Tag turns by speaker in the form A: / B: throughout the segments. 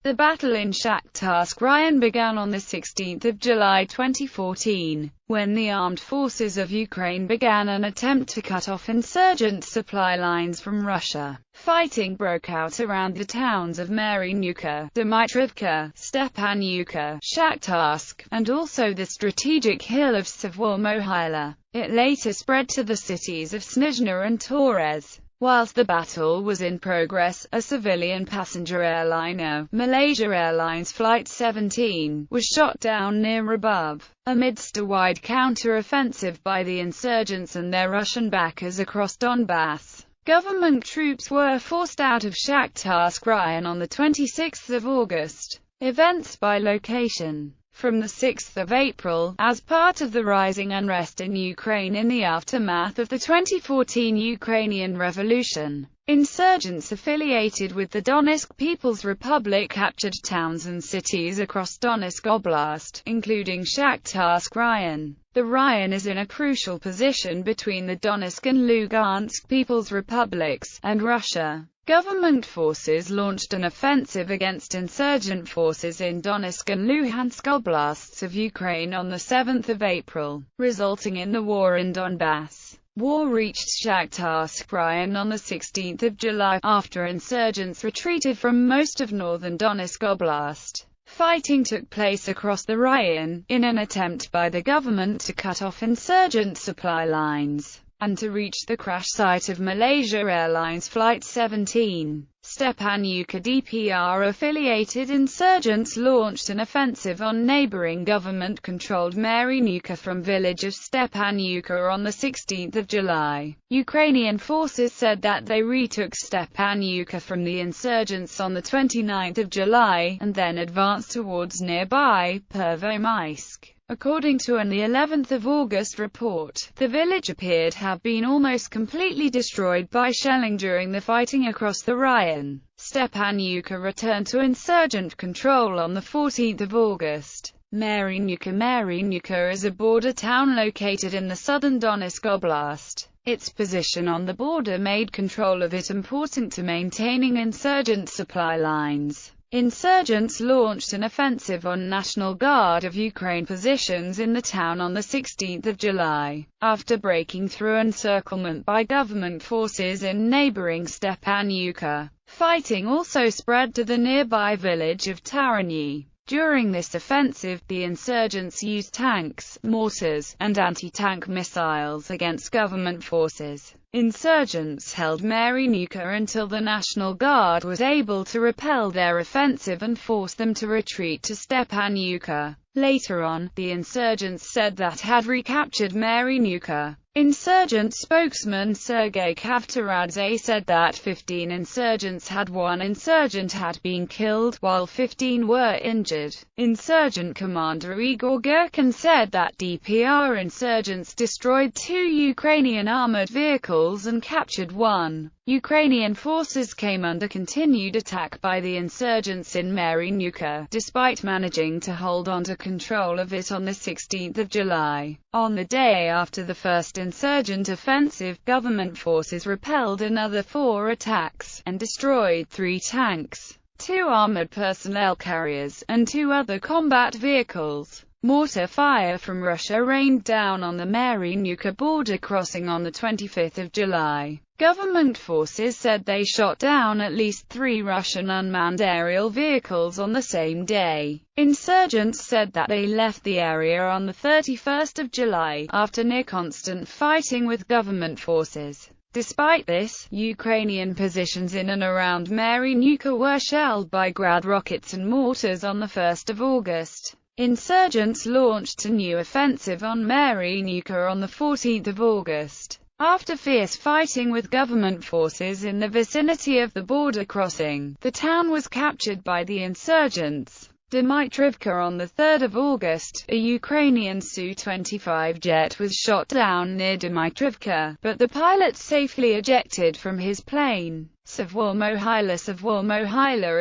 A: The battle in Shakhtarsk Raion began on 16 July 2014, when the armed forces of Ukraine began an attempt to cut off insurgent supply lines from Russia. Fighting broke out around the towns of Mariinyuka, Dmitrivka, Stepanivka, Shakhtarsk, and also the strategic hill of Savoy-Mohyla. It later spread to the cities of Snizhny and Torez. Whilst the battle was in progress, a civilian passenger airliner, Malaysia Airlines Flight 17, was shot down near Rabov. Amidst a wide counter-offensive by the insurgents and their Russian backers across Donbass, government troops were forced out of Shakhtarsk Raion on 26 August. Events by location. From 6 April, as part of the rising unrest in Ukraine in the aftermath of the 2014 Ukrainian Revolution, insurgents affiliated with the Donetsk People's Republic captured towns and cities across Donetsk Oblast, including Shakhtarsk Raion. The Raion is in a crucial position between the Donetsk and Lugansk People's Republics, and Russia. Government forces launched an offensive against insurgent forces in Donetsk and Luhansk oblasts of Ukraine on 7 April, resulting in the war in Donbass. War reached Shakhtarsk Raion on 16 July, after insurgents retreated from most of northern Donetsk Oblast. Fighting took place across the Raion, in an attempt by the government to cut off insurgent supply lines, and to reach the crash site of Malaysia Airlines Flight 17. Stepanivka DPR-affiliated insurgents launched an offensive on neighbouring government-controlled Mariinyuka from village of Stepanivka on 16 July. Ukrainian forces said that they retook Stepanivka from the insurgents on 29 July, and then advanced towards nearby Pervomaisk. According to an 11th of August report, the village appeared to have been almost completely destroyed by shelling during the fighting across the Raion. Stepanivka returned to insurgent control on 14 August. Mariinyuka is a border town located in the southern Donetsk Oblast. Its position on the border made control of it important to maintaining insurgent supply lines. Insurgents launched an offensive on National Guard of Ukraine positions in the town on 16 July. After breaking through encirclement by government forces in neighbouring Stepanivka, fighting also spread to the nearby village of Tarany. During this offensive, the insurgents used tanks, mortars, and anti-tank missiles against government forces. Insurgents held Mariinyuka until the National Guard was able to repel their offensive and force them to retreat to Stepanivka. Later on, the insurgents said that had recaptured Mariinyuka. Insurgent spokesman Sergei Kavtaradze said that 15 insurgents had one insurgent had been killed, while 15 were injured. Insurgent commander Igor Gherkin said that DPR insurgents destroyed 2 Ukrainian armored vehicles and captured 1. Ukrainian forces came under continued attack by the insurgents in Mariinyuka, despite managing to hold on to control of it on 16 July. On the day after the first insurgent offensive, government forces repelled another 4 attacks, and destroyed 3 tanks, 2 armored personnel carriers, and 2 other combat vehicles. Mortar fire from Russia rained down on the Mariinyuka border crossing on 25 July. Government forces said they shot down at least 3 Russian unmanned aerial vehicles on the same day. Insurgents said that they left the area on 31 July, after near-constant fighting with government forces. Despite this, Ukrainian positions in and around Mariinyuka were shelled by Grad rockets and mortars on 1 August. Insurgents launched a new offensive on Mariinyuka on 14 August. After fierce fighting with government forces in the vicinity of the border crossing, the town was captured by the insurgents. Dmitrivka on 3 August, a Ukrainian Su-25 jet was shot down near Dmitrivka, but the pilot safely ejected from his plane. Savoy-Mohyla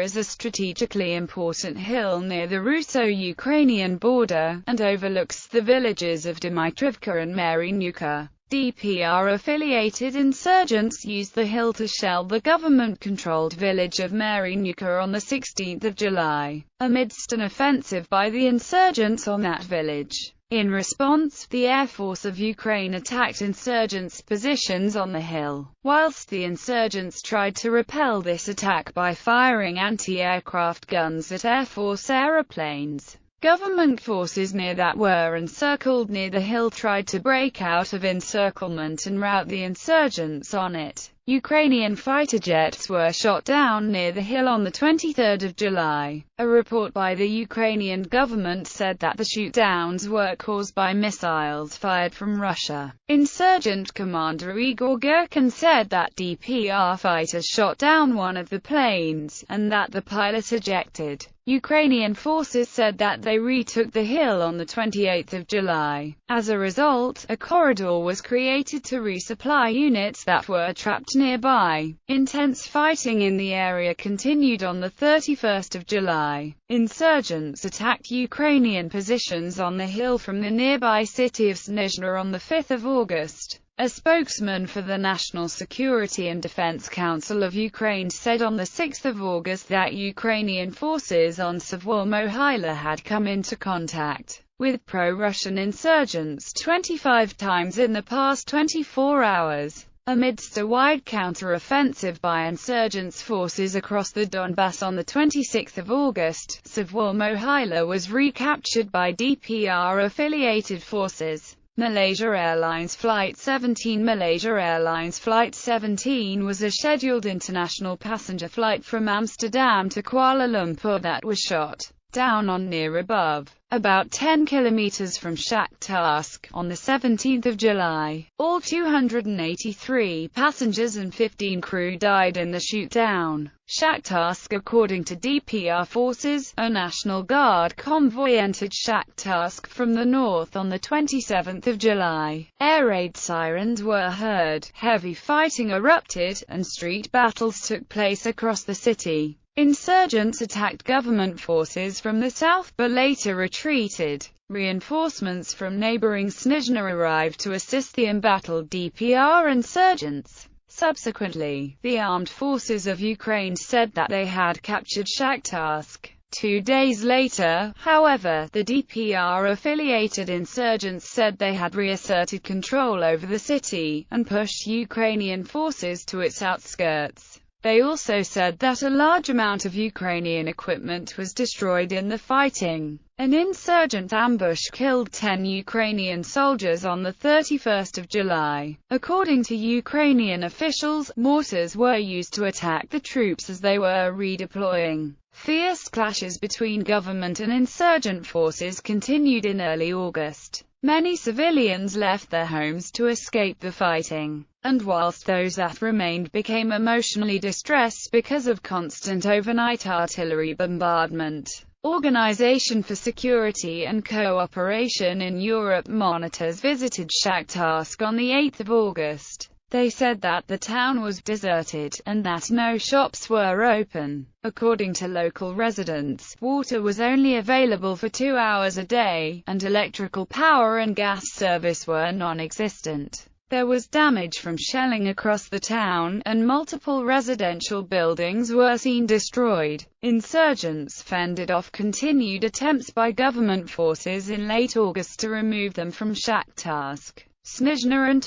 A: is a strategically important hill near the Russo-Ukrainian border, and overlooks the villages of Dmitrivka and Mariinyuka. DPR-affiliated insurgents used the hill to shell the government-controlled village of Mariinyuka on 16 July, amidst an offensive by the insurgents on that village. In response, the Air Force of Ukraine attacked insurgents' positions on the hill, whilst the insurgents tried to repel this attack by firing anti-aircraft guns at Air Force aeroplanes. Government forces near that were encircled near the hill tried to break out of encirclement and rout the insurgents on it. Ukrainian fighter jets were shot down near the hill on 23 July. A report by the Ukrainian government said that the shootdowns were caused by missiles fired from Russia. Insurgent commander Igor Girkin said that DPR fighters shot down one of the planes, and that the pilot ejected. Ukrainian forces said that they retook the hill on 28 July. As a result, a corridor was created to resupply units that were trapped nearby. Intense fighting in the area continued on 31 July. Insurgents attacked Ukrainian positions on the hill from the nearby city of Snizhna on 5 August. A spokesman for the National Security and Defense Council of Ukraine said on 6 August that Ukrainian forces on Savoy-Mohyla had come into contact with pro-Russian insurgents 25 times in the past 24 hours. Amidst a wide counter-offensive by insurgents forces across the Donbass on 26 August, Savoy-Mohyla was recaptured by DPR-affiliated forces. Malaysia Airlines Flight 17 Malaysia Airlines Flight 17 was a scheduled international passenger flight from Amsterdam to Kuala Lumpur that was shot down on near above, about 10 kilometers from Shakhtarsk, on 17 July. All 283 passengers and 15 crew died in the shootdown. Shakhtarsk. According to DPR forces, a National Guard convoy entered Shakhtarsk from the north on 27 July. Air raid sirens were heard, heavy fighting erupted, and street battles took place across the city. Insurgents attacked government forces from the south, but later retreated. Reinforcements from neighboring Snizhna arrived to assist the embattled DPR insurgents. Subsequently, the armed forces of Ukraine said that they had captured Shakhtarsk. 2 days later, however, the DPR-affiliated insurgents said they had reasserted control over the city, and pushed Ukrainian forces to its outskirts. They also said that a large amount of Ukrainian equipment was destroyed in the fighting. An insurgent ambush killed 10 Ukrainian soldiers on 31 July. According to Ukrainian officials, mortars were used to attack the troops as they were redeploying. Fierce clashes between government and insurgent forces continued in early August. Many civilians left their homes to escape the fighting, and whilst those that remained became emotionally distressed because of constant overnight artillery bombardment. Organization for Security and Cooperation in Europe monitors visited Shakhtarsk on 8 August. They said that the town was deserted, and that no shops were open. According to local residents, water was only available for 2 hours a day, and electrical power and gas service were non-existent. There was damage from shelling across the town, and multiple residential buildings were seen destroyed. Insurgents fended off continued attempts by government forces in late August to remove them from Shakhtarsk. Snizhna and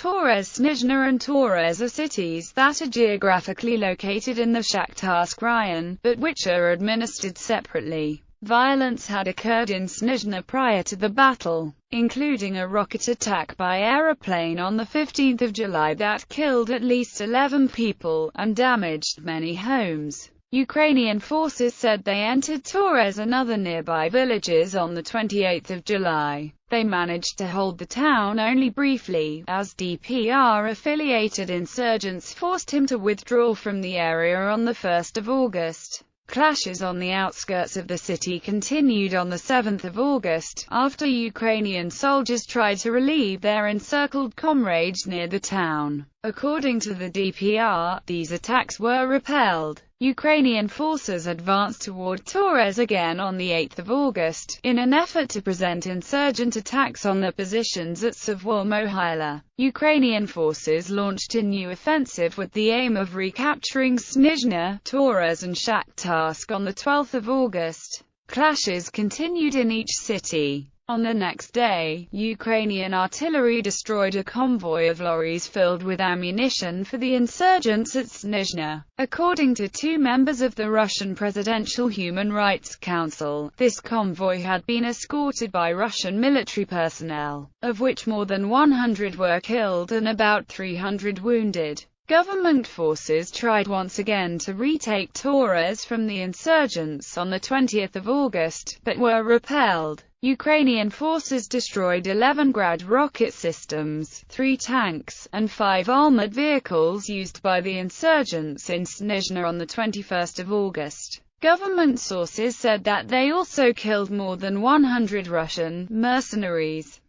A: Torez are cities that are geographically located in the Shakhtarsk Raion, but which are administered separately. Violence had occurred in Snizhna prior to the battle, including a rocket attack by aeroplane on 15 July that killed at least 11 people, and damaged many homes. Ukrainian forces said they entered Torez and other nearby villages on 28 July. They managed to hold the town only briefly, as DPR-affiliated insurgents forced him to withdraw from the area on 1 August. Clashes on the outskirts of the city continued on 7 August, after Ukrainian soldiers tried to relieve their encircled comrades near the town. According to the DPR, these attacks were repelled. Ukrainian forces advanced toward Torres again on 8 August, in an effort to prevent insurgent attacks on the positions at Savoy-Mohyla. Ukrainian forces launched a new offensive with the aim of recapturing Snizhne, Torres and Shakhtarsk on 12 August. Clashes continued in each city. On the next day, Ukrainian artillery destroyed a convoy of lorries filled with ammunition for the insurgents at Snizhne. According to two members of the Russian Presidential Human Rights Council, this convoy had been escorted by Russian military personnel, of which more than 100 were killed and about 300 wounded. Government forces tried once again to retake Torres from the insurgents on 20 August, but were repelled. Ukrainian forces destroyed 11 Grad rocket systems, 3 tanks, and 5 armored vehicles used by the insurgents in Snizhne on 21 August. Government sources said that they also killed more than 100 Russian mercenaries.